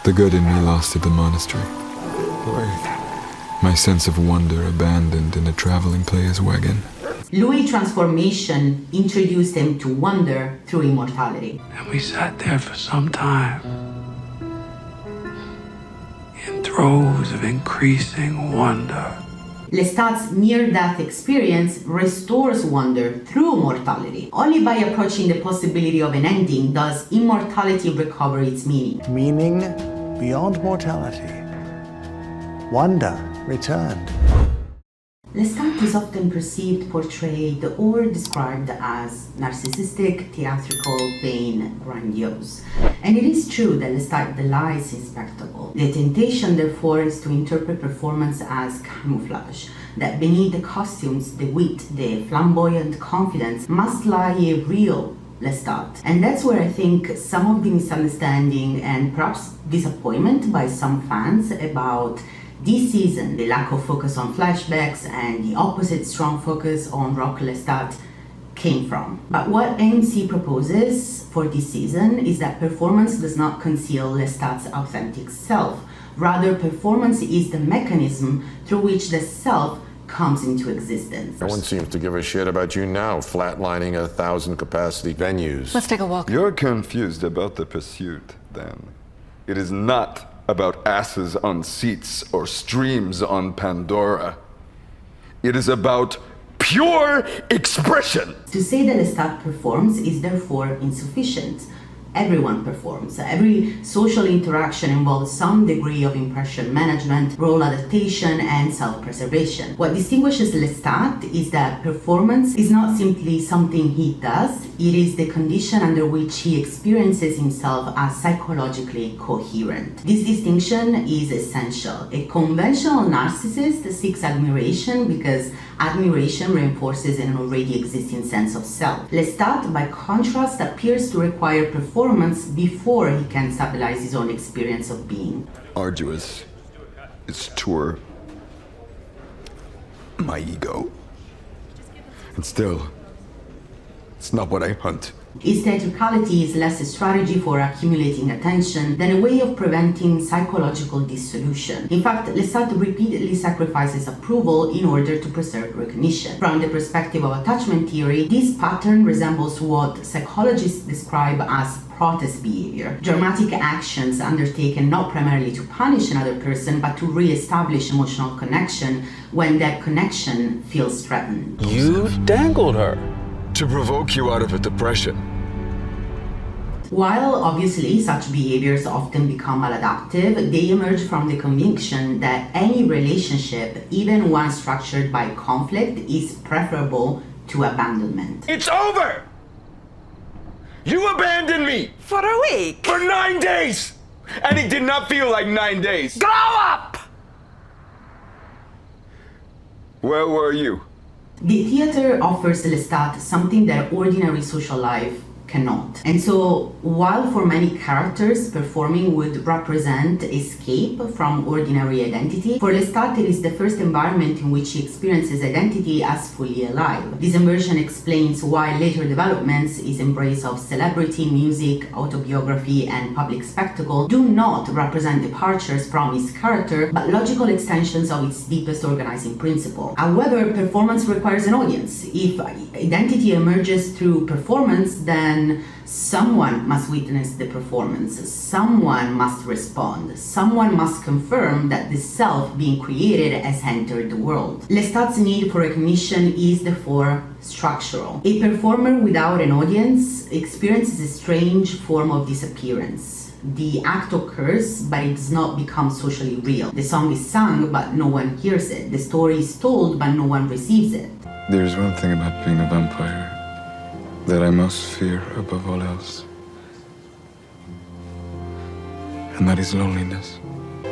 The good in me lost at the monastery. My sense of wonder abandoned in a traveling player's wagon. Louis' transformation introduced him to wonder through immortality. And we sat there for some time, in throes of increasing wonder. Lestat's near-death experience restores wonder through mortality. Only by approaching the possibility of an ending does immortality recover its meaning. Meaning beyond mortality. Wonder returned. Lestat is often perceived, portrayed, or described as narcissistic, theatrical, vain, grandiose. And it is true that Lestat belies his spectacle. The temptation, therefore, is to interpret performance as camouflage, that beneath the costumes, the wit, the flamboyant confidence must lie a real Lestat. And that's where I think some of the misunderstanding and perhaps disappointment by some fans about this season, the lack of focus on flashbacks and the opposite strong focus on Rock Lestat came from. But what AMC proposes for this season is that performance does not conceal Lestat's authentic self. Rather, performance is the mechanism through which the self comes into existence. No one seems to give a shit about you now, flatlining 1,000 capacity venues. Let's take a walk. You're confused about the pursuit, then. It is not about asses on seats or streams on Pandora. It is about pure expression. To say that Lestat performs is therefore insufficient. Everyone performs. Every social interaction involves some degree of impression management, role adaptation, and self-preservation. What distinguishes Lestat is that performance is not simply something he does, it is the condition under which he experiences himself as psychologically coherent. This distinction is essential. A conventional narcissist seeks admiration because admiration reinforces an already existing sense of self. Lestat, by contrast, appears to require performance before he can stabilize his own experience of being. Arduous is tour my ego. And still, it's not what I hunt. His theatricality is less a strategy for accumulating attention than a way of preventing psychological dissolution. In fact, Lestat repeatedly sacrifices approval in order to preserve recognition. From the perspective of attachment theory, this pattern resembles what psychologists describe as protest behavior, dramatic actions undertaken not primarily to punish another person but to re-establish emotional connection when that connection feels threatened. You dangled her. To provoke you out of a depression. While obviously such behaviors often become maladaptive, they emerge from the conviction that any relationship, even one structured by conflict, is preferable to abandonment. It's over! You abandoned me! For a week. For 9 days! And it did not feel like 9 days. Grow up! Where were you? The theater offers Lestat something that ordinary social life cannot. And so, while for many characters performing would represent escape from ordinary identity, for Lestat it is the first environment in which he experiences identity as fully alive. This immersion explains why later developments, his embrace of celebrity, music, autobiography, and public spectacle do not represent departures from his character, but logical extensions of its deepest organizing principle. However, performance requires an audience. If identity emerges through performance, then someone must witness the performance, someone must respond, someone must confirm that the self being created has entered the world. Lestat's need for recognition is therefore structural. A performer without an audience experiences a strange form of disappearance. The act occurs, but it does not become socially real. The song is sung, but no one hears it. The story is told, but no one receives it. There's one thing about being a vampire that I most fear above all else. And that is loneliness.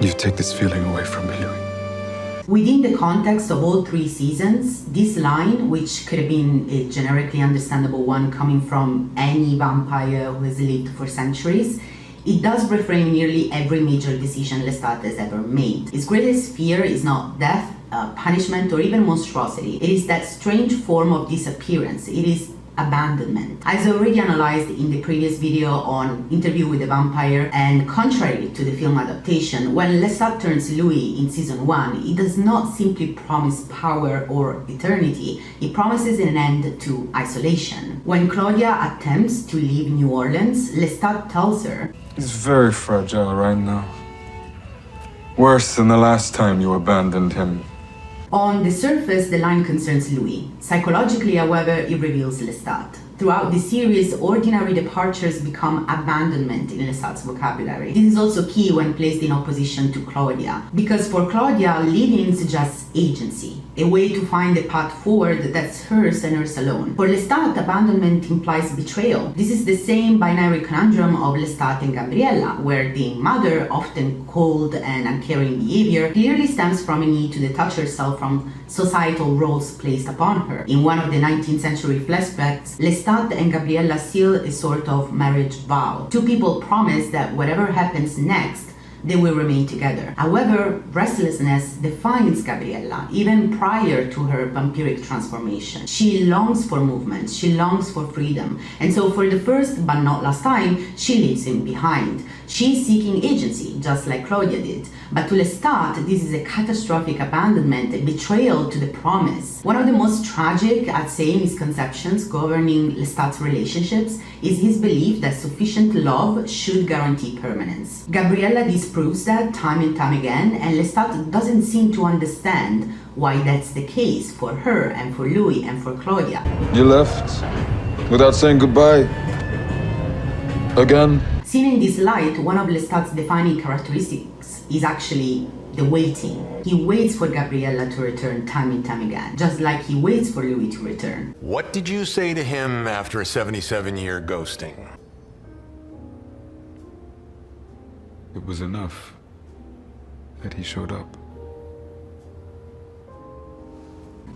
You take this feeling away from me, Louis. Within the context of all 3 seasons, this line, which could have been a generically understandable one coming from any vampire who has lived for centuries, it does reframe nearly every major decision Lestat has ever made. His greatest fear is not death, punishment, or even monstrosity. It is that strange form of disappearance. It is abandonment. As already analyzed in the previous video on Interview with the Vampire, and contrary to the film adaptation, when Lestat turns Louis in season 1, he does not simply promise power or eternity, he promises an end to isolation. When Claudia attempts to leave New Orleans, Lestat tells her, "He's very fragile right now. Worse than the last time you abandoned him." On the surface, the line concerns Louis. Psychologically, however, it reveals Lestat. Throughout the series, ordinary departures become abandonment in Lestat's vocabulary. This is also key when placed in opposition to Claudia, because for Claudia, leaving suggests agency, a way to find a path forward that's hers and hers alone. For Lestat, abandonment implies betrayal. This is the same binary conundrum of Lestat and Gabriella, where the mother, often cold and uncaring behavior, clearly stems from a need to detach herself from societal roles placed upon her. In one of the 19th century flashbacks, Lestat and Gabriella seal a sort of marriage vow. Two people promise that whatever happens next, they will remain together. However, restlessness defines Gabriella even prior to her vampiric transformation. She longs for movement, she longs for freedom, and so for the first but not last time, she leaves him behind. She's seeking agency, just like Claudia did. But to Lestat, this is a catastrophic abandonment, a betrayal to the promise. One of the most tragic, I'd say, misconceptions governing Lestat's relationships is his belief that sufficient love should guarantee permanence. Gabriella disproves that time and time again, and Lestat doesn't seem to understand why that's the case for her and for Louis and for Claudia. You left without saying goodbye. Again? Seen in this light, one of Lestat's defining characteristics is actually the waiting. He waits for Gabriella to return time and time again, just like he waits for Louis to return. What did you say to him after a 77-year ghosting? It was enough that he showed up.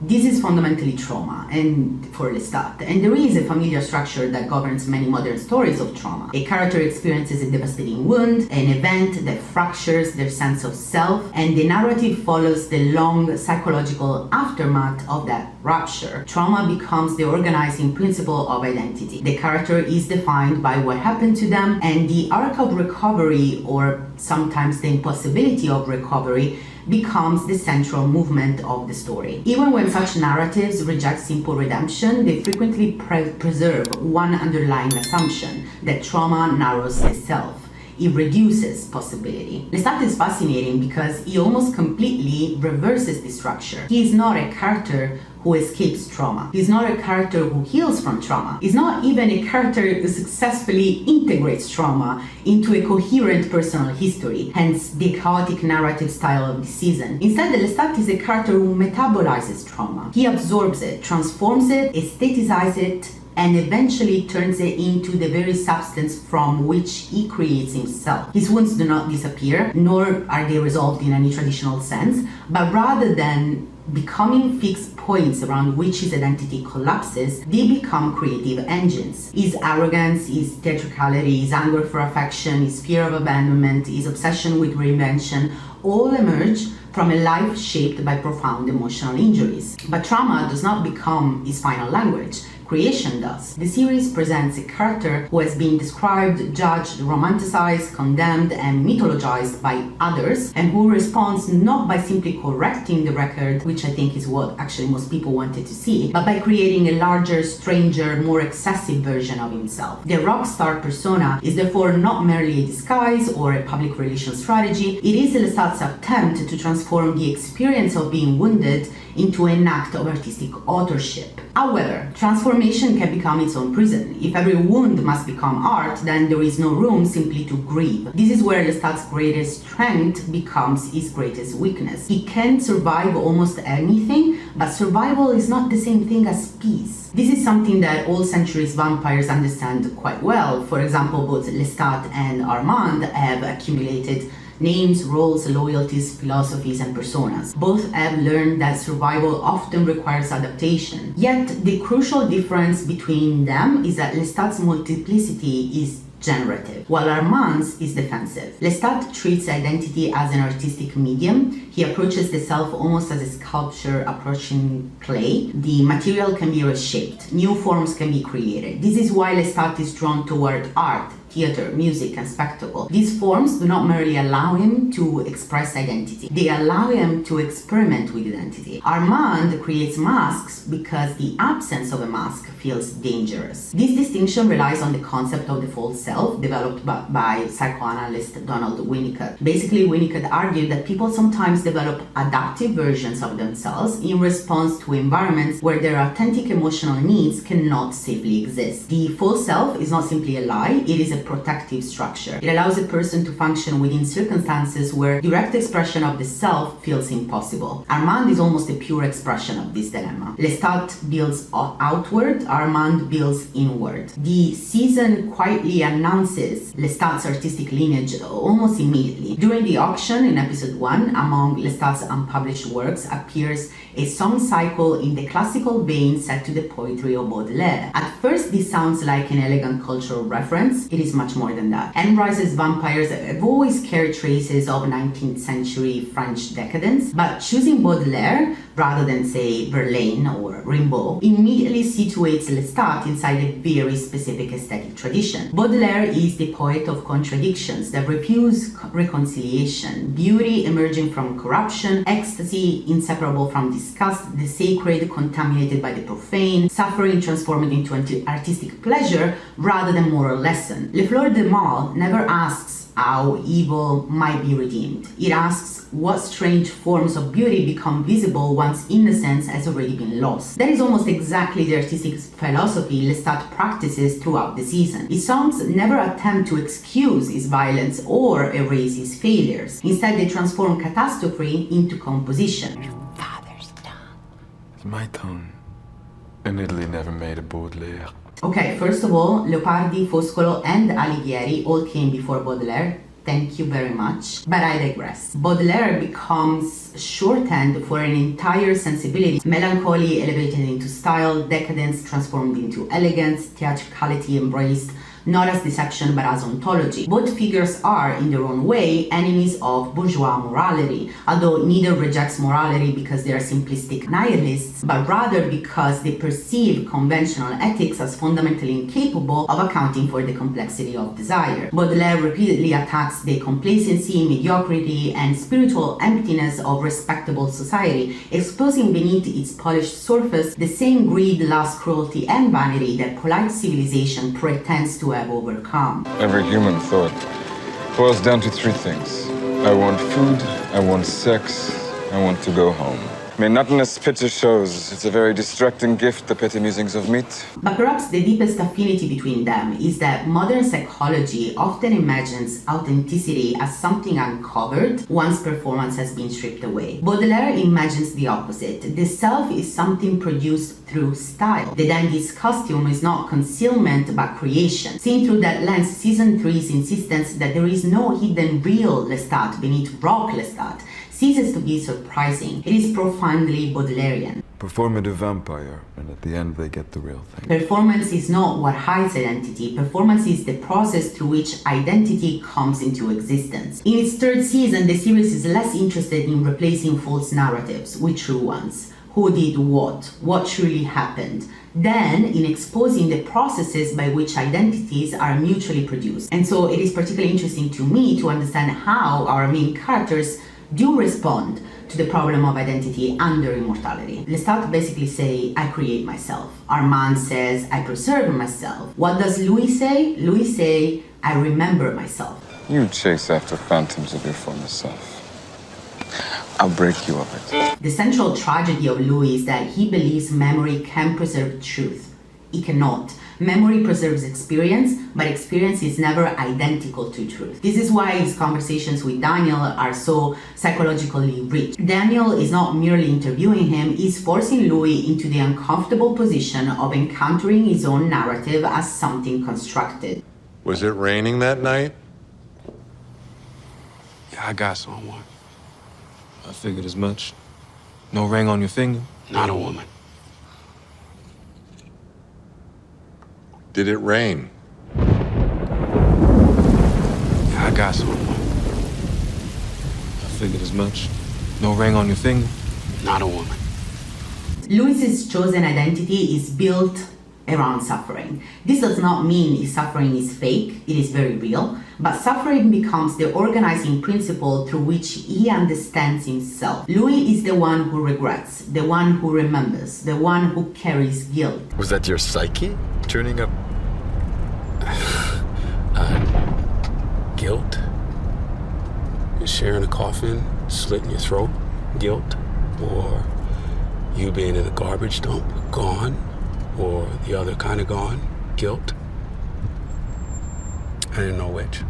This is fundamentally trauma, and for Lestat, and there is a familiar structure that governs many modern stories of trauma. A character experiences a devastating wound, an event that fractures their sense of self, and the narrative follows the long psychological aftermath of that rupture. Trauma becomes the organizing principle of identity. The character is defined by what happened to them, and the arc of recovery, or sometimes the impossibility of recovery, becomes the central movement of the story. Even when such narratives reject simple redemption, they frequently preserve one underlying assumption, that trauma narrows the self. It reduces possibility. Lestat is fascinating because he almost completely reverses the structure. He is not a character who escapes trauma. He's not a character who heals from trauma. He's not even a character who successfully integrates trauma into a coherent personal history, hence the chaotic narrative style of the season. Instead, Lestat is a character who metabolizes trauma. He absorbs it, transforms it, aesthetizes it, and eventually turns it into the very substance from which he creates himself. His wounds do not disappear, nor are they resolved in any traditional sense, but rather than becoming fixed points around which his identity collapses, they become creative engines. His arrogance, his theatricality, his anger for affection, his fear of abandonment, his obsession with reinvention, all emerge from a life shaped by profound emotional injuries. But trauma does not become his final language. Creation does. The series presents a character who has been described, judged, romanticized, condemned, and mythologized by others, and who responds not by simply correcting the record, which I think is what actually most people wanted to see, but by creating a larger, stranger, more excessive version of himself. The rock star persona is therefore not merely a disguise or a public relations strategy. It is Lestat's attempt to transform the experience of being wounded into an act of artistic authorship. However, transformation can become its own prison. If every wound must become art, then there is no room simply to grieve. This is where Lestat's greatest strength becomes his greatest weakness. He can survive almost anything, but survival is not the same thing as peace. This is something that all centuries vampires understand quite well. For example, both Lestat and Armand have accumulated names, roles, loyalties, philosophies, and personas. Both have learned that survival often requires adaptation. Yet, the crucial difference between them is that Lestat's multiplicity is generative, while Armand's is defensive. Lestat treats identity as an artistic medium. He approaches the self almost as a sculpture approaching clay. The material can be reshaped, new forms can be created. This is why Lestat is drawn toward art, theater, music, and spectacle. These forms do not merely allow him to express identity, they allow him to experiment with identity. Armand creates masks because the absence of a mask feels dangerous. This distinction relies on the concept of the false self developed by psychoanalyst Donald Winnicott. Basically, Winnicott argued that people sometimes develop adaptive versions of themselves in response to environments where their authentic emotional needs cannot safely exist. The false self is not simply a lie, it is a protective structure. It allows a person to function within circumstances where direct expression of the self feels impossible. Armand is almost a pure expression of this dilemma. Lestat builds outward, Armand builds inward. The season quietly announces Lestat's artistic lineage almost immediately. During the auction in episode 1, among Lestat's unpublished works appears a song cycle in the classical vein set to the poetry of Baudelaire. At first, this sounds like an elegant cultural reference. It is much more than that. Anne Rice's vampires have always carried traces of 19th century French decadence, but choosing Baudelaire rather than, say, Verlaine or Rimbaud immediately situates Lestat inside a very specific aesthetic tradition. Baudelaire is the poet of contradictions that refuse reconciliation, beauty emerging from corruption, ecstasy inseparable from disgust, the sacred contaminated by the profane, suffering transformed into artistic pleasure rather than moral lesson. Le Fleur de Mal never asks how evil might be redeemed. It asks what strange forms of beauty become visible once innocence has already been lost. That is almost exactly the artistic philosophy Lestat practices throughout the season. His songs never attempt to excuse his violence or erase his failures. Instead, they transform catastrophe into composition. It's my tongue. And Italy never made a Baudelaire. Okay, first of all, Leopardi, Foscolo, and Alighieri all came before Baudelaire. Thank you very much. But I digress. Baudelaire becomes shorthand for an entire sensibility. Melancholy elevated into style, decadence transformed into elegance, theatricality embraced not as deception but as ontology. Both figures are, in their own way, enemies of bourgeois morality, although neither rejects morality because they are simplistic nihilists, but rather because they perceive conventional ethics as fundamentally incapable of accounting for the complexity of desire. Baudelaire repeatedly attacks the complacency, mediocrity, and spiritual emptiness of respectable society, exposing beneath its polished surface the same greed, lust, cruelty, and vanity that polite civilization pretends to have overcome. Every human thought boils down to three things. I want food, I want sex, I want to go home. Monotonous picture shows it's a very distracting gift, the petty musings of meat. But perhaps the deepest affinity between them is that modern psychology often imagines authenticity as something uncovered once performance has been stripped away. Baudelaire imagines the opposite. The self is something produced through style. The dandy's costume is not concealment but creation. Seen through that lens, season 3's insistence that there is no hidden real Lestat beneath rock Lestat ceases to be surprising. It is profoundly Baudelarian. Performative vampire, and at the end they get the real thing. Performance is not what hides identity. Performance is the process through which identity comes into existence. In its third season, the series is less interested in replacing false narratives with true ones. Who did what truly happened, then in exposing the processes by which identities are mutually produced. And so it is particularly interesting to me to understand how our main characters do respond to the problem of identity under immortality. Lestat basically say, I create myself. Armand says, I preserve myself. What does Louis say? Louis say, I remember myself. You chase after phantoms of your former self. I'll break you of it. The central tragedy of Louis is that he believes memory can preserve truth. It cannot. Memory preserves experience, but experience is never identical to truth. This is why his conversations with Daniel are so psychologically rich. Daniel is not merely interviewing him, he's forcing Louis into the uncomfortable position of encountering his own narrative as something constructed. Was it raining that night? Yeah, I got someone. I figured as much. No ring on your finger, not a woman. Did it rain? got someone. I figured as much. No ring on your finger? Not a woman. Louis's chosen identity is built around suffering. This does not mean his suffering is fake, it is very real, but suffering becomes the organizing principle through which he understands himself. Louis is the one who regrets, the one who remembers, the one who carries guilt. Was that your psyche turning up? Guilt. You're sharing a coffin, slitting your throat. Guilt. Or you being in a garbage dump, gone. Or the other kind of gone, guilt. I didn't know which.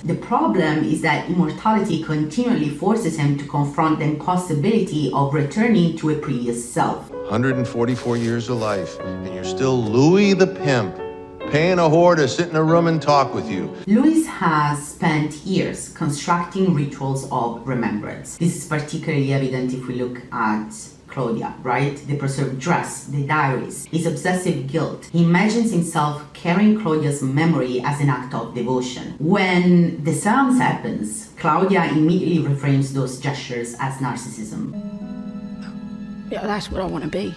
The problem is that immortality continually forces him to confront the impossibility of returning to a previous self. 144 years of life, and you're still Louis the pimp, paying a whore to sit in a room and talk with you. Louis has spent years constructing rituals of remembrance. This is particularly evident if we look at Claudia, right? The preserved dress, the diaries, his obsessive guilt. He imagines himself carrying Claudia's memory as an act of devotion. When the seance happens, Claudia immediately reframes those gestures as narcissism. Yeah, that's what I want to be.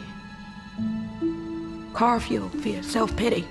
Car fuel for your self-pity.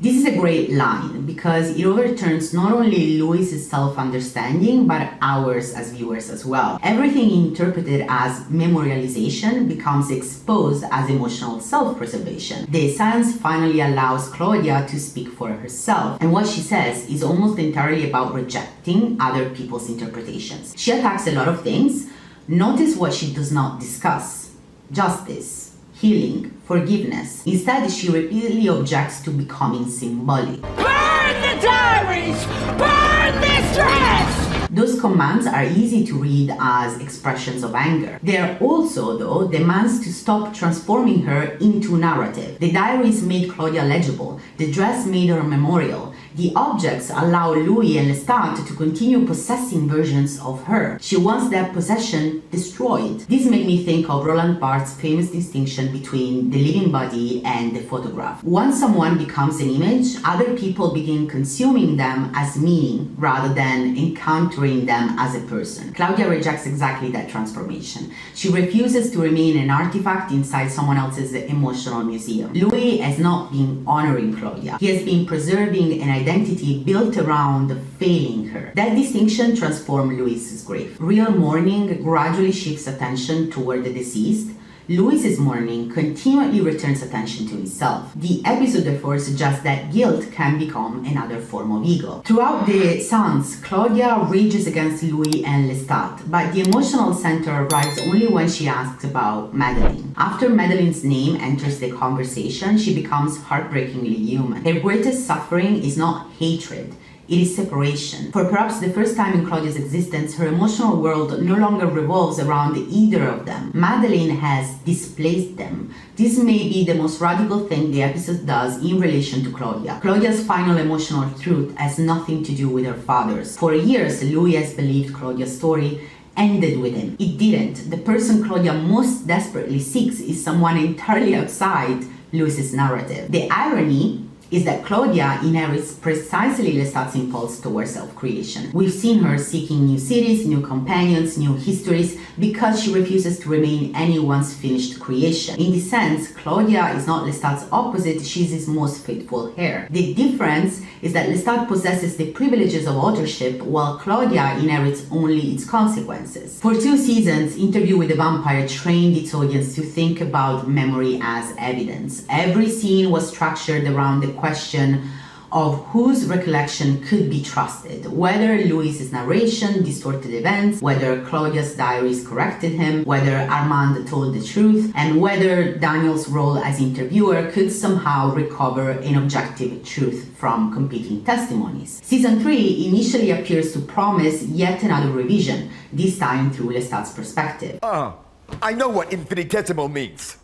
This is a great line because it overturns not only Louis's self-understanding but ours as viewers as well. Everything interpreted as memorialization becomes exposed as emotional self-preservation. The science finally allows Claudia to speak for herself, and what she says is almost entirely about rejecting other people's interpretations. She attacks a lot of things. Notice what she does not discuss: justice, healing, forgiveness. Instead, she repeatedly objects to becoming symbolic. Burn the diaries! Burn this dress! Those commands are easy to read as expressions of anger. They are also, though, demands to stop transforming her into narrative. The diaries made Claudia legible. The dress made her memorial. The objects allow Louis and Lestat to continue possessing versions of her. She wants that possession destroyed. This made me think of Roland Barthes' famous distinction between the living body and the photograph. Once someone becomes an image, other people begin consuming them as meaning rather than encountering them as a person. Claudia rejects exactly that transformation. She refuses to remain an artifact inside someone else's emotional museum. Louis has not been honoring Claudia. He has been preserving an identity built around failing her. That distinction transformed Louis's grief. Real mourning gradually shifts attention toward the deceased. Louis's mourning continually returns attention to himself. The episode therefore suggests that guilt can become another form of ego. Throughout the seance, Claudia rages against Louis and Lestat, but the emotional center arrives only when she asks about Madeleine. After Madeleine's name enters the conversation, she becomes heartbreakingly human. Her greatest suffering is not hatred, it is separation. For perhaps the first time in Claudia's existence, her emotional world no longer revolves around either of them. Madeleine has displaced them. This may be the most radical thing the episode does in relation to Claudia. Claudia's final emotional truth has nothing to do with her father's. For years, Louis has believed Claudia's story ended with him. It didn't. The person Claudia most desperately seeks is someone entirely outside Louis's narrative. The irony is that Claudia inherits precisely Lestat's impulse towards self-creation. We've seen her seeking new cities, new companions, new histories, because she refuses to remain anyone's finished creation. In this sense, Claudia is not Lestat's opposite, she's his most faithful heir. The difference is that Lestat possesses the privileges of authorship, while Claudia inherits only its consequences. For 2 seasons, Interview with the Vampire trained its audience to think about memory as evidence. Every scene was structured around the question of whose recollection could be trusted, whether Louis's narration distorted events, whether Claudia's diaries corrected him, whether Armand told the truth, and whether Daniel's role as interviewer could somehow recover an objective truth from competing testimonies. Season 3 initially appears to promise yet another revision, this time through Lestat's perspective. I know what infinitesimal means.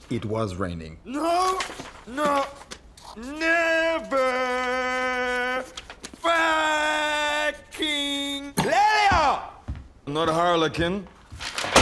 It was raining. No, never fucking Leo! Not a harlequin.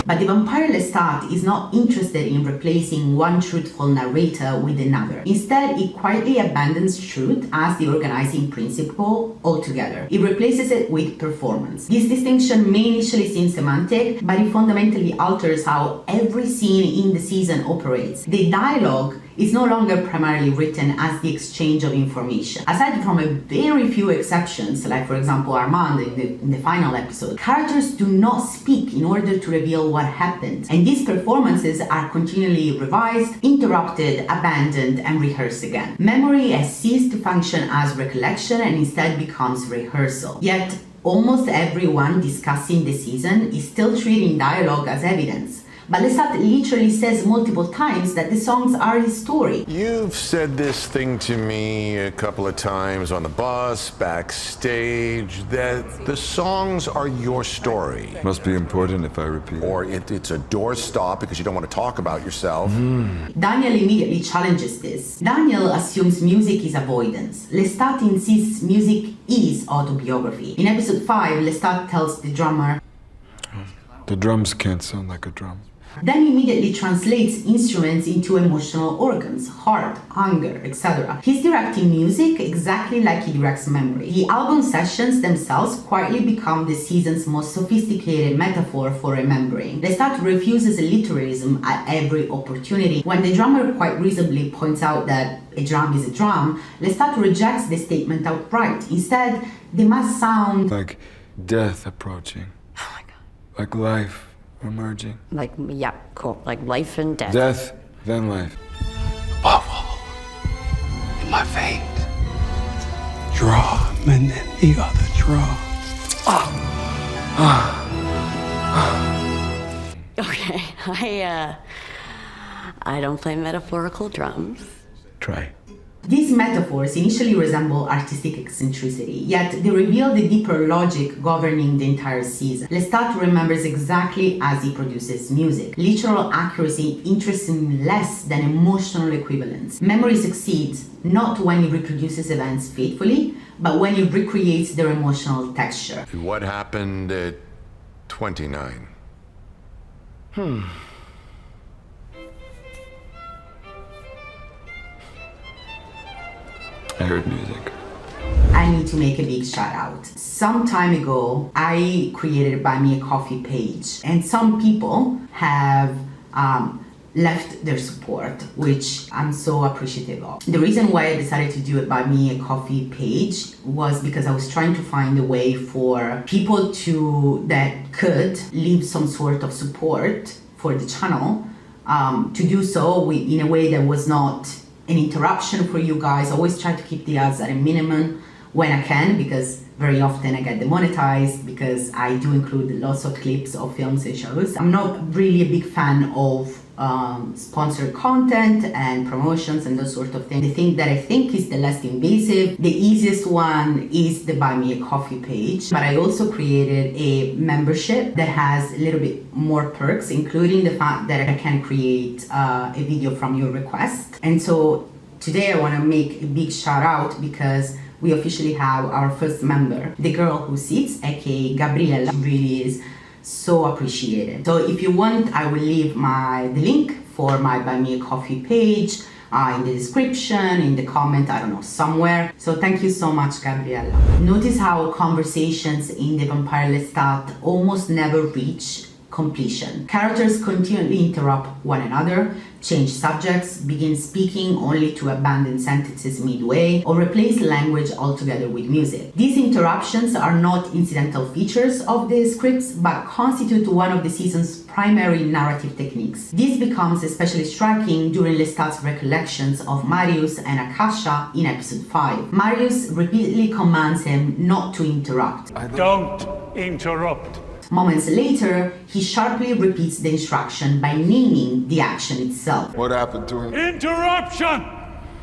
But the vampire Lestat is not interested in replacing one truthful narrator with another. Instead, it quietly abandons truth as the organizing principle altogether. It replaces it with performance. This distinction may initially seem semantic, but it fundamentally alters how every scene in the season operates. The dialogue is no longer primarily written as the exchange of information. Aside from a very few exceptions, like for example Armand in the final episode, characters do not speak in order to reveal what happened. And these performances are continually revised, interrupted, abandoned, and rehearsed again. Memory has ceased to function as recollection and instead becomes rehearsal. Yet, almost everyone discussing the season is still treating dialogue as evidence. But Lestat literally says multiple times that the songs are his story. You've said this thing to me a couple of times on the bus, backstage, that the songs are your story. Must be important if I repeat. Or it's a doorstop because you don't want to talk about yourself. Daniel immediately challenges this. Daniel assumes music is avoidance. Lestat insists music is autobiography. In episode 5, Lestat tells the drummer, The drums can't sound like a drum. then immediately translates instruments into emotional organs, heart, hunger, etc. He's directing music exactly like he directs memory. The album sessions themselves quietly become the season's most sophisticated metaphor for remembering. Lestat refuses literalism at every opportunity. When the drummer quite reasonably points out that a drum is a drum, Lestat rejects the statement outright. Instead, they must sound like death approaching. Oh my God. Like life emerging. Like, yeah, cool. Like life and death. Death, then life. Bubble in my veins. Drum and then the other drum. Okay, I don't play metaphorical drums. Try. These metaphors initially resemble artistic eccentricity, yet they reveal the deeper logic governing the entire season. Lestat remembers exactly as he produces music. Literal accuracy interests him less than emotional equivalence. Memory succeeds not when he reproduces events faithfully, but when he recreates their emotional texture. What happened at 29? I heard music. I need to make a big shout out. Some time ago, I created a Buy Me a Coffee page, and some people have left their support, which I'm so appreciative of. The reason why I decided to do a Buy Me a Coffee page was because I was trying to find a way for people that could leave some sort of support for the channel, to do so in a way that was not an interruption for you guys. I always try to keep the ads at a minimum when I can, because very often I get demonetized because I do include lots of clips of films and shows. I'm not really a big fan of sponsored content and promotions and those sort of things. The thing that I think is the less invasive, the easiest one is the Buy Me a Coffee page. But I also created a membership that has a little bit more perks, including the fact that I can create a video from your request. And so today I want to make a big shout out because we officially have our first member, the girl who sits, aka Gabriella. She really is so appreciated. So if you want, I will leave the link for my Buy Me a Coffee page in the description, in the comment, I don't know, somewhere. So thank you so much, Gabriella. Notice how conversations in the Vampire Lestat almost never reach completion. Characters continually interrupt one another, change subjects, begin speaking only to abandon sentences midway, or replace language altogether with music. These interruptions are not incidental features of the scripts, but constitute one of the season's primary narrative techniques. This becomes especially striking during Lestat's recollections of Marius and Akasha in episode 5. Marius repeatedly commands him not to interrupt. Don't interrupt. Moments later, he sharply repeats the instruction by naming the action itself. What happened to him? Interruption!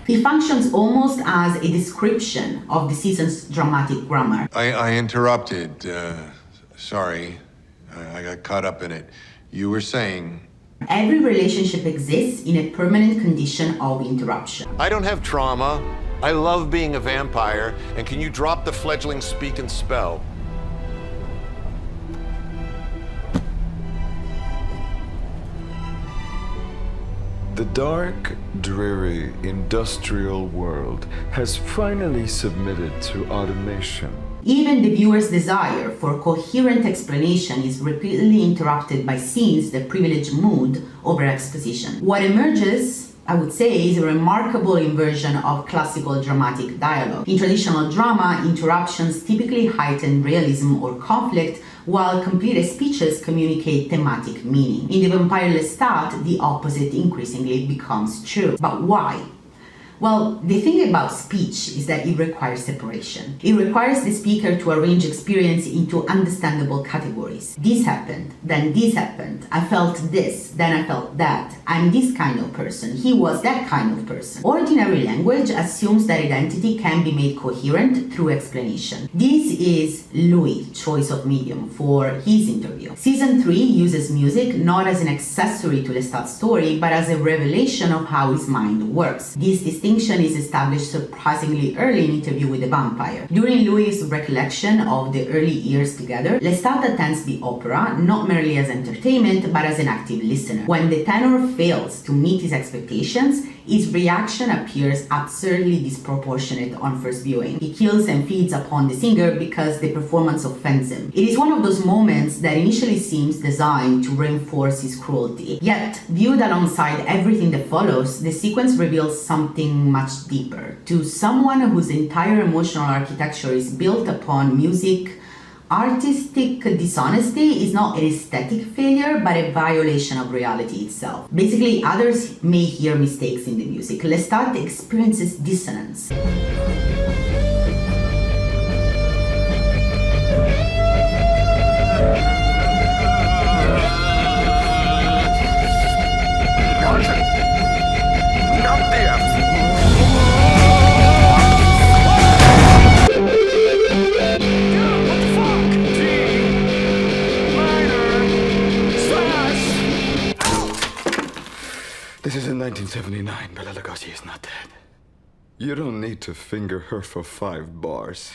He functions almost as a description of the season's dramatic grammar. I interrupted. Sorry. I got caught up in it. You were saying... Every relationship exists in a permanent condition of interruption. I don't have trauma. I love being a vampire. And can you drop the fledgling speak and spell? The dark, dreary, industrial world has finally submitted to automation. Even the viewer's desire for coherent explanation is repeatedly interrupted by scenes that privilege mood over exposition. What emerges, I would say, is a remarkable inversion of classical dramatic dialogue. In traditional drama, interruptions typically heighten realism or conflict, while completed speeches communicate thematic meaning. In The Vampire Lestat, the opposite increasingly becomes true. But why? Well, the thing about speech is that it requires separation. It requires the speaker to arrange experience into understandable categories. This happened, then this happened. I felt this, then I felt that. I'm this kind of person. He was that kind of person. Ordinary language assumes that identity can be made coherent through explanation. This is Louis' choice of medium for his interview. Season 3 uses music not as an accessory to Lestat's story, but as a revelation of how his mind works. This distinction is established surprisingly early in Interview with the Vampire. During Louis' recollection of the early years together, Lestat attends the opera not merely as entertainment, but as an active listener. When the tenor fails to meet his expectations, his reaction appears absurdly disproportionate on first viewing. He kills and feeds upon the singer because the performance offends him. It is one of those moments that initially seems designed to reinforce his cruelty. Yet, viewed alongside everything that follows, the sequence reveals something much deeper. To someone whose entire emotional architecture is built upon music, artistic dishonesty is not an aesthetic failure, but a violation of reality itself. Basically, others may hear mistakes in the music. Lestat experiences dissonance. This is in 1979. Bela Lugosi is not dead. You don't need to finger her for 5 bars.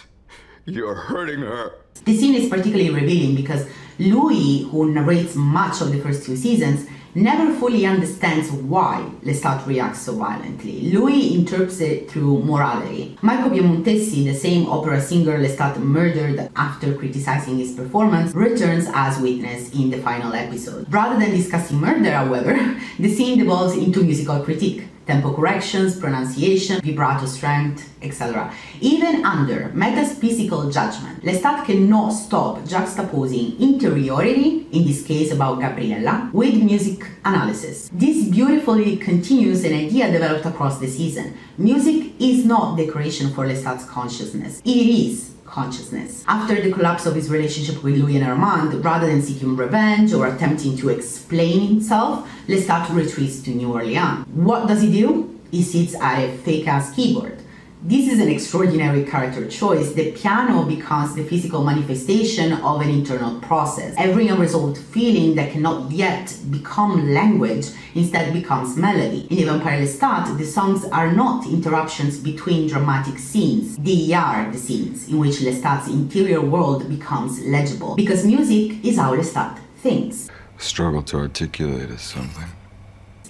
You're hurting her. The scene is particularly revealing because Louis, who narrates much of the first 2 seasons, never fully understands why Lestat reacts so violently. Louis interprets it through morality. Marco Piemontesi, the same opera singer Lestat murdered after criticizing his performance, returns as witness in the final episode. Rather than discussing murder, however, the scene devolves into musical critique. Tempo corrections, pronunciation, vibrato strength, etc. Even under metaphysical judgment, Lestat cannot stop juxtaposing interiority, in this case about Gabriella, with music analysis. This beautifully continues an idea developed across the season. Music is not decoration for Lestat's consciousness. It is consciousness. After the collapse of his relationship with Louis and Armand, rather than seeking revenge or attempting to explain himself, Lestat retreats to New Orleans. What does he do? He sits at a fake-ass keyboard. This is an extraordinary character choice. The piano becomes the physical manifestation of an internal process. Every unresolved feeling that cannot yet become language instead becomes melody. In The Vampire Lestat, the songs are not interruptions between dramatic scenes. They are the scenes in which Lestat's interior world becomes legible. Because music is how Lestat thinks. Struggle to articulate is something.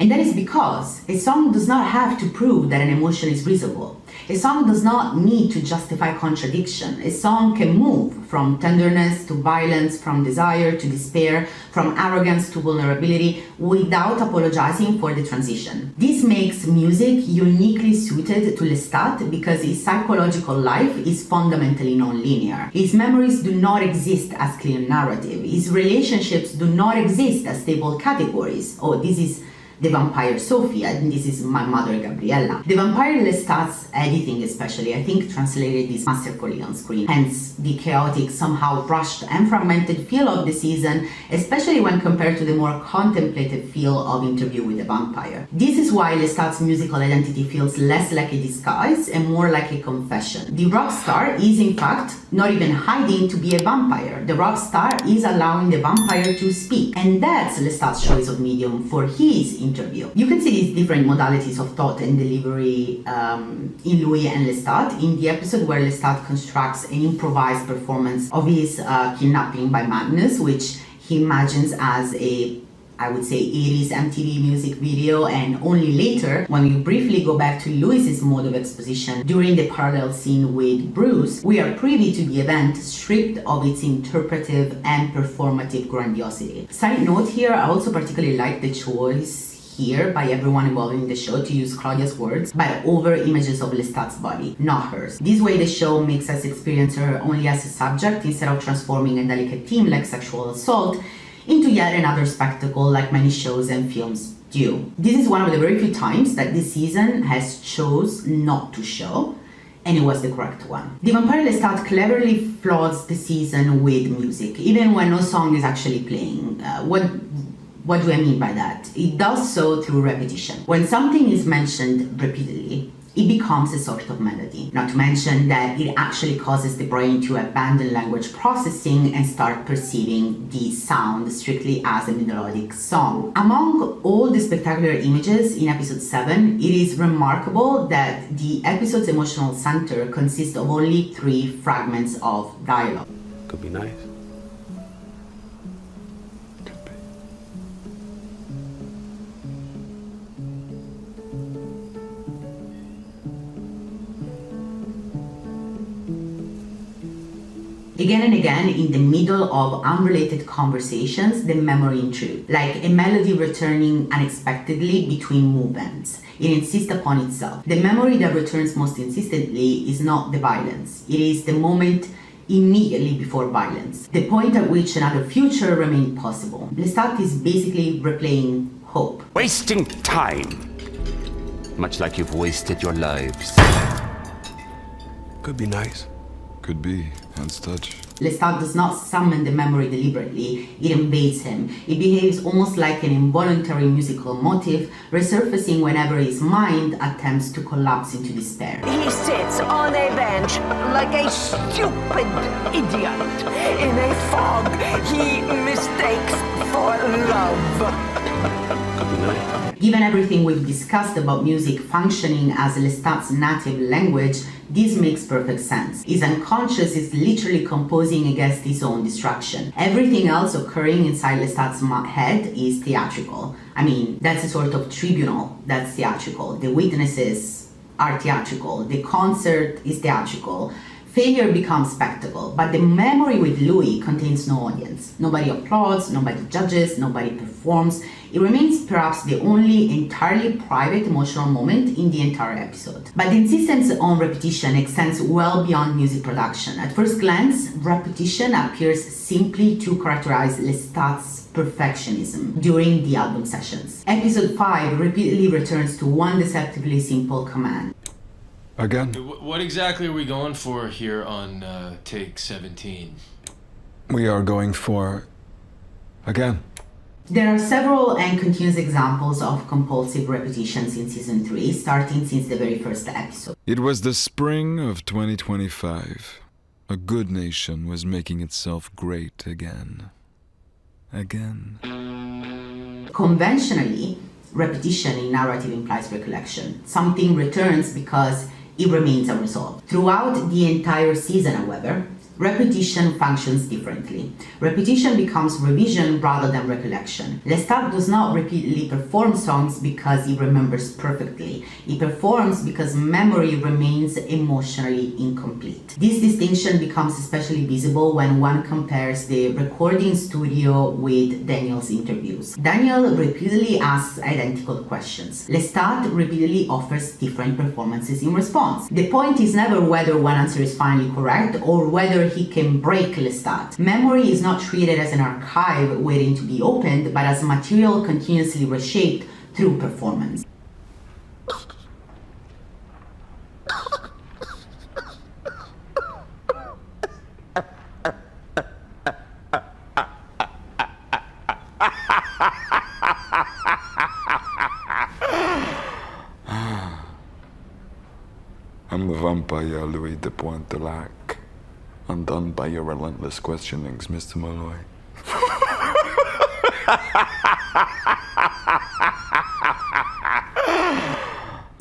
And that is because a song does not have to prove that an emotion is reasonable. A song does not need to justify contradiction. A song can move from tenderness to violence, from desire to despair, from arrogance to vulnerability, without apologizing for the transition. This makes music uniquely suited to Lestat because his psychological life is fundamentally non-linear. His memories do not exist as clear narrative. His relationships do not exist as stable categories. Oh, this is The Vampire Sophia, and this is my mother Gabriella. The Vampire Lestat's editing especially, I think, translated this masterfully on screen. Hence, the chaotic, somehow rushed and fragmented feel of the season, especially when compared to the more contemplative feel of Interview with the Vampire. This is why Lestat's musical identity feels less like a disguise and more like a confession. The rock star is, in fact, not even hiding to be a vampire. The rock star is allowing the vampire to speak. And that's Lestat's choice of medium for his interview. You can see these different modalities of thought and delivery in Louis and Lestat in the episode where Lestat constructs an improvised performance of his kidnapping by madness, which he imagines as I would say, 80s MTV music video, and only later, when we briefly go back to Louis's mode of exposition during the parallel scene with Bruce, we are privy to the event stripped of its interpretive and performative grandiosity. Side note here, I also particularly like the choice here by everyone involved in the show to use Claudia's words, but over images of Lestat's body, not hers. This way the show makes us experience her only as a subject instead of transforming a delicate theme like sexual assault into yet another spectacle like many shows and films do. This is one of the very few times that this season has chose not to show, and it was the correct one. The Vampire Lestat cleverly floods the season with music, even when no song is actually playing. What do I mean by that? It does so through repetition. When something is mentioned repeatedly, it becomes a sort of melody. Not to mention that it actually causes the brain to abandon language processing and start perceiving the sound strictly as a melodic song. Among all the spectacular images in episode 7, it is remarkable that the episode's emotional center consists of only 3 fragments of dialogue. Could be nice. Again and again, in the middle of unrelated conversations, the memory intrudes, like a melody returning unexpectedly between movements. It insists upon itself. The memory that returns most insistently is not the violence. It is the moment immediately before violence, the point at which another future remained possible. Lestat is basically replaying hope. Wasting time, much like you've wasted your lives. Could be nice. Could be, hands touch. Lestat does not summon the memory deliberately, it invades him. It behaves almost like an involuntary musical motif, resurfacing whenever his mind attempts to collapse into despair. He sits on a bench like a stupid idiot. In a fog he mistakes for love. Given everything we've discussed about music functioning as Lestat's native language, this makes perfect sense. His unconscious is literally composing against his own destruction. Everything else occurring inside Lestat's head is theatrical. I mean, that's a sort of tribunal that's theatrical. The witnesses are theatrical. The concert is theatrical. Failure becomes spectacle, but the memory with Louis contains no audience. Nobody applauds, nobody judges, nobody performs. It remains perhaps the only entirely private emotional moment in the entire episode. But the insistence on repetition extends well beyond music production. At first glance, repetition appears simply to characterize Lestat's perfectionism during the album sessions. Episode 5 repeatedly returns to one deceptively simple command. Again? What exactly are we going for here on take 17? We are going for... again. There are several and continuous examples of compulsive repetitions in Season 3, starting since the very first episode. It was the spring of 2025. A good nation was making itself great again. Again. Conventionally, repetition in narrative implies recollection. Something returns because it remains unresolved. Throughout the entire season, however, repetition functions differently. Repetition becomes revision rather than recollection. Lestat does not repeatedly perform songs because he remembers perfectly. He performs because memory remains emotionally incomplete. This distinction becomes especially visible when one compares the recording studio with Daniel's interviews. Daniel repeatedly asks identical questions. Lestat repeatedly offers different performances in response. The point is never whether one answer is finally correct or whether he can break Lestat. Memory is not treated as an archive waiting to be opened, but as material continuously reshaped through performance. I'm the vampire Louis de Pointe-Lac. Undone by your relentless questionings, Mr. Malloy.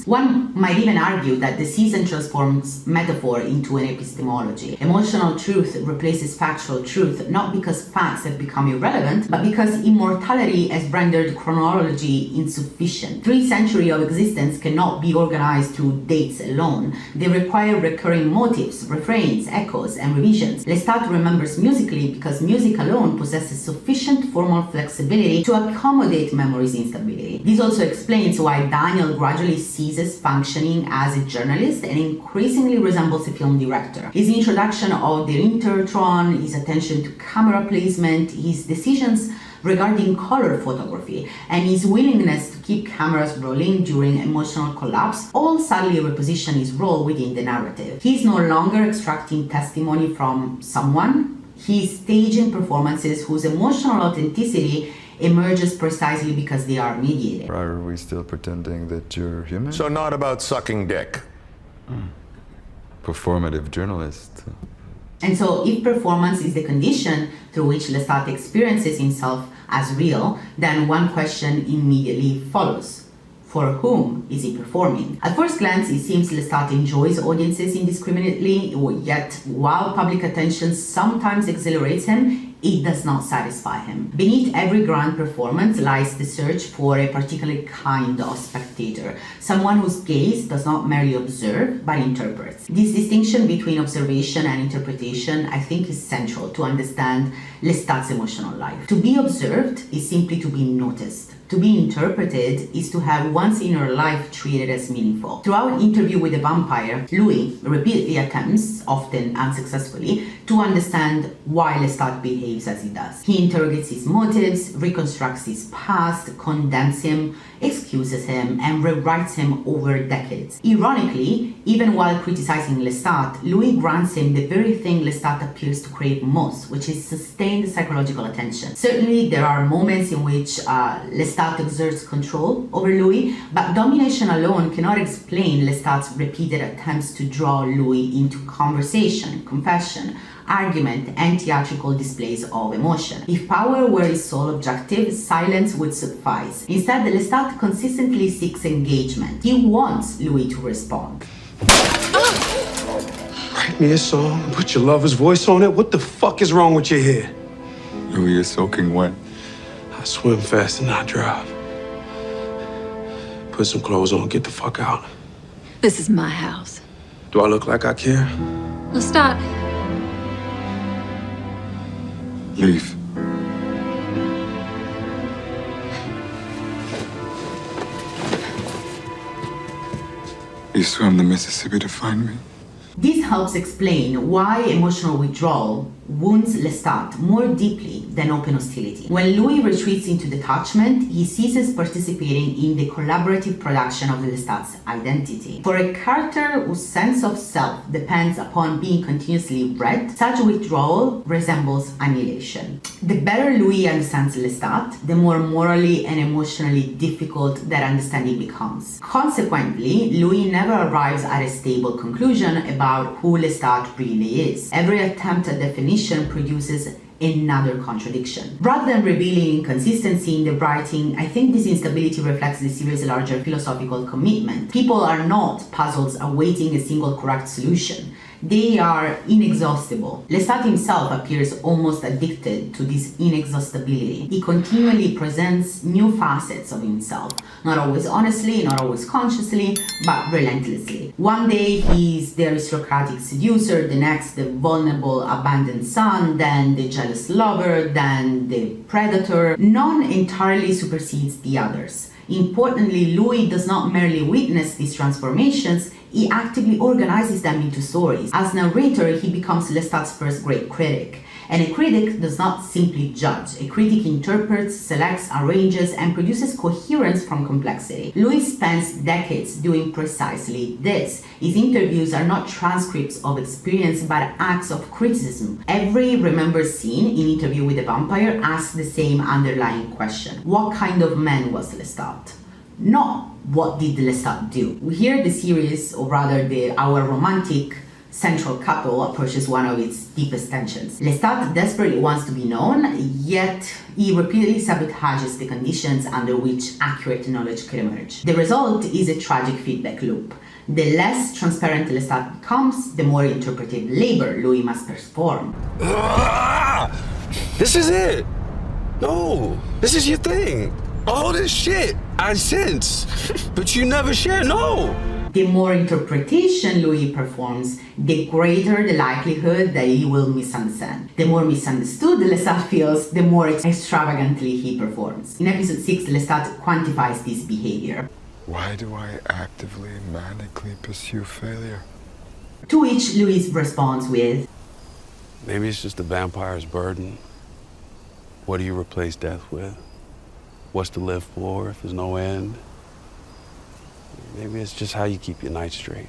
One Some might even argue that the season transforms metaphor into an epistemology. Emotional truth replaces factual truth, not because facts have become irrelevant, but because immortality has rendered chronology insufficient. 3 centuries of existence cannot be organized through dates alone. They require recurring motifs, refrains, echoes, and revisions. Lestat remembers musically because music alone possesses sufficient formal flexibility to accommodate memory's instability. This also explains why Daniel gradually ceases functioning as a journalist and increasingly resembles a film director. His introduction of the intertron, his attention to camera placement, his decisions regarding color photography, and his willingness to keep cameras rolling during emotional collapse all sadly reposition his role within the narrative. He is no longer extracting testimony from someone, he is staging performances whose emotional authenticity emerges precisely because they are mediated. Are we still pretending that you're human? So not about sucking dick. Performative journalist. And so if performance is the condition through which Lestat experiences himself as real, then one question immediately follows. For whom is he performing? At first glance, it seems Lestat enjoys audiences indiscriminately, yet while public attention sometimes exhilarates him, it does not satisfy him. Beneath every grand performance lies the search for a particular kind of spectator, someone whose gaze does not merely observe, but interprets. This distinction between observation and interpretation, I think, is central to understand Lestat's emotional life. To be observed is simply to be noticed. To be interpreted is to have one's inner life treated as meaningful. Throughout Interview with a Vampire, Louis repeatedly attempts, often unsuccessfully, to understand why Lestat behaves as he does. He interrogates his motives, reconstructs his past, condemns him, excuses him, and rewrites him over decades. Ironically, even while criticizing Lestat, Louis grants him the very thing Lestat appears to crave most, which is sustained psychological attention. Certainly, there are moments in which Lestat exerts control over Louis, but domination alone cannot explain Lestat's repeated attempts to draw Louis into conversation, confession, argument, and theatrical displays of emotion. If power were his sole objective, silence would suffice. Instead, Lestat consistently seeks engagement. He wants Louis to respond. Write me a song and put your lover's voice on it? What the fuck is wrong with your hair? Louis is soaking wet. I swim fast and I drive. Put some clothes on, get the fuck out. This is my house. Do I look like I care? Lestat. Leave. You swam the Mississippi to find me? This helps explain why emotional withdrawal wounds Lestat more deeply than open hostility. When Louis retreats into detachment, he ceases participating in the collaborative production of Lestat's identity. For a character whose sense of self depends upon being continuously read, such withdrawal resembles annihilation. The better Louis understands Lestat, the more morally and emotionally difficult that understanding becomes. Consequently, Louis never arrives at a stable conclusion about who Lestat really is. Every attempt at definition produces another contradiction. Rather than revealing inconsistency in the writing, I think this instability reflects the series' larger philosophical commitment. People are not puzzles awaiting a single correct solution. They are inexhaustible. Lestat himself appears almost addicted to this inexhaustibility. He continually presents new facets of himself, not always honestly, not always consciously, but relentlessly. One day he's the aristocratic seducer, the next the vulnerable abandoned son, then the jealous lover, then the predator. None entirely supersedes the others. Importantly, Louis does not merely witness these transformations, he actively organizes them into stories. As narrator, he becomes Lestat's first great critic. And a critic does not simply judge. A critic interprets, selects, arranges, and produces coherence from complexity. Louis spends decades doing precisely this. His interviews are not transcripts of experience, but acts of criticism. Every remembered scene in Interview with a Vampire asks the same underlying question. What kind of man was Lestat? Not what did Lestat do? We hear the series, or rather our romantic central couple approaches one of its deepest tensions. Lestat desperately wants to be known, yet he repeatedly sabotages the conditions under which accurate knowledge could emerge. The result is a tragic feedback loop. The less transparent Lestat becomes, the more interpretive labor Louis must perform. This is it! No, this is your thing. All this shit I sense, but you never share, no! The more interpretation Louis performs, the greater the likelihood that he will misunderstand. The more misunderstood Lestat feels, the more extravagantly he performs. In episode 6, Lestat quantifies this behavior. Why do I actively, manically pursue failure? To which Louis responds with, Maybe it's just the vampire's burden. What do you replace death with? What's to live for if there's no end? Maybe it's just how you keep your night straight.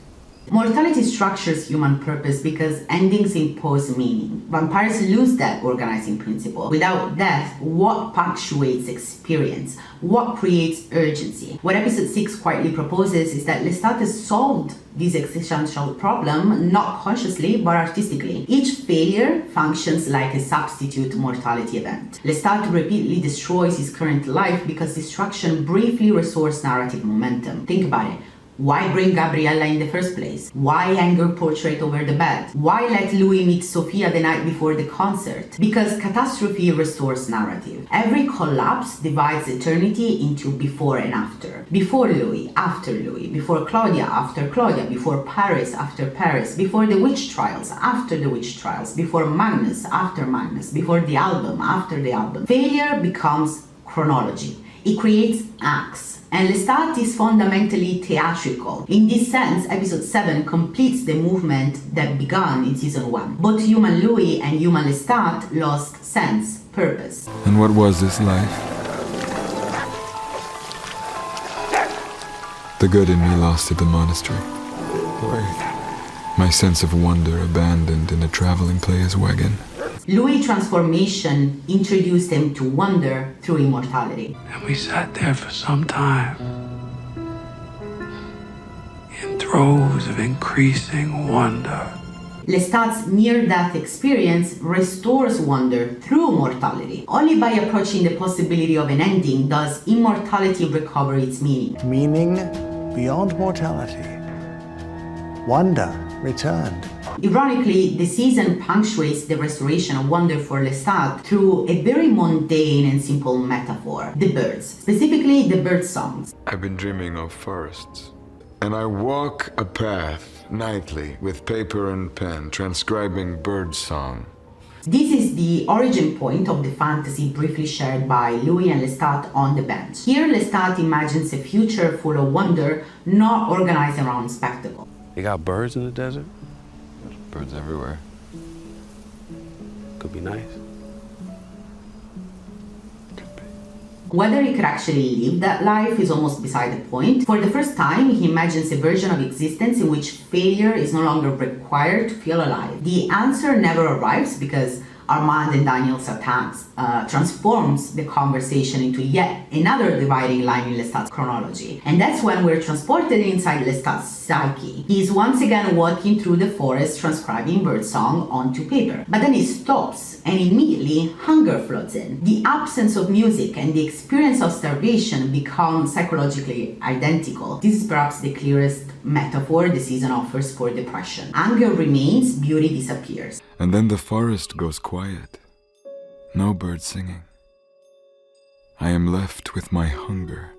Mortality structures human purpose because endings impose meaning. Vampires lose that organizing principle. Without death, what punctuates experience? What creates urgency? What episode 6 quietly proposes is that Lestat has solved this existential problem, not consciously, but artistically. Each failure functions like a substitute mortality event. Lestat repeatedly destroys his current life because destruction briefly restores narrative momentum. Think about it. Why bring Gabriella in the first place? Why hang her portrait over the bed? Why let Louis meet Sophia the night before the concert? Because catastrophe restores narrative. Every collapse divides eternity into before and after. Before Louis, after Louis. Before Claudia, after Claudia. Before Paris, after Paris. Before the witch trials, after the witch trials. Before Magnus, after Magnus. Before the album, after the album. Failure becomes chronology. It creates acts. And Lestat is fundamentally theatrical. In this sense, episode 7 completes the movement that began in season 1. Both human Louis and human Lestat lost sense, purpose. And what was this life? The good in me lost at the monastery. My sense of wonder abandoned in a traveling player's wagon. Louis' transformation introduced him to wonder through immortality. And we sat there for some time, in throes of increasing wonder. Lestat's near-death experience restores wonder through mortality. Only by approaching the possibility of an ending does immortality recover its meaning. Meaning beyond mortality. Wonder returned. Ironically, the season punctuates the restoration of wonder for Lestat through a very mundane and simple metaphor: the birds, specifically the bird songs. I've been dreaming of forests, and I walk a path nightly with paper and pen, transcribing bird song. This is the origin point of the fantasy briefly shared by Louis and Lestat on the bench. Here, Lestat imagines a future full of wonder, not organized around spectacle. They got birds in the desert? Birds everywhere. Could be nice. Whether he could actually live that life is almost beside the point. For the first time, he imagines a version of existence in which failure is no longer required to feel alive. The answer never arrives because Armand and Daniel's attacks transforms the conversation into yet another dividing line in Lestat's chronology. And that's when we're transported inside Lestat's psyche. He's once again walking through the forest transcribing birdsong onto paper. But then he stops and immediately hunger floods in. The absence of music and the experience of starvation become psychologically identical. This is perhaps the clearest metaphor the season offers for depression. Anger remains, beauty disappears. And then the forest goes quiet. No birds singing. I am left with my hunger.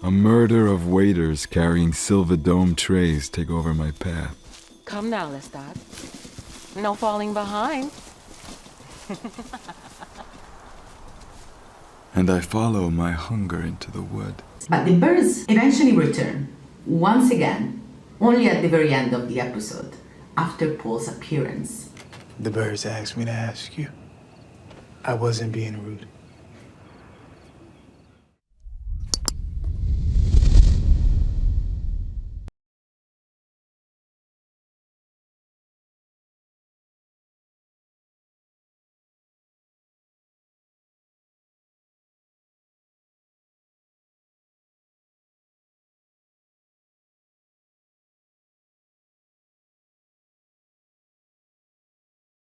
A murder of waiters carrying silver dome trays take over my path. Come now, Lestat. No falling behind. And I follow my hunger into the wood. But the birds eventually return, once again, only at the very end of the episode, after Paul's appearance. The birds asked me to ask you. I wasn't being rude.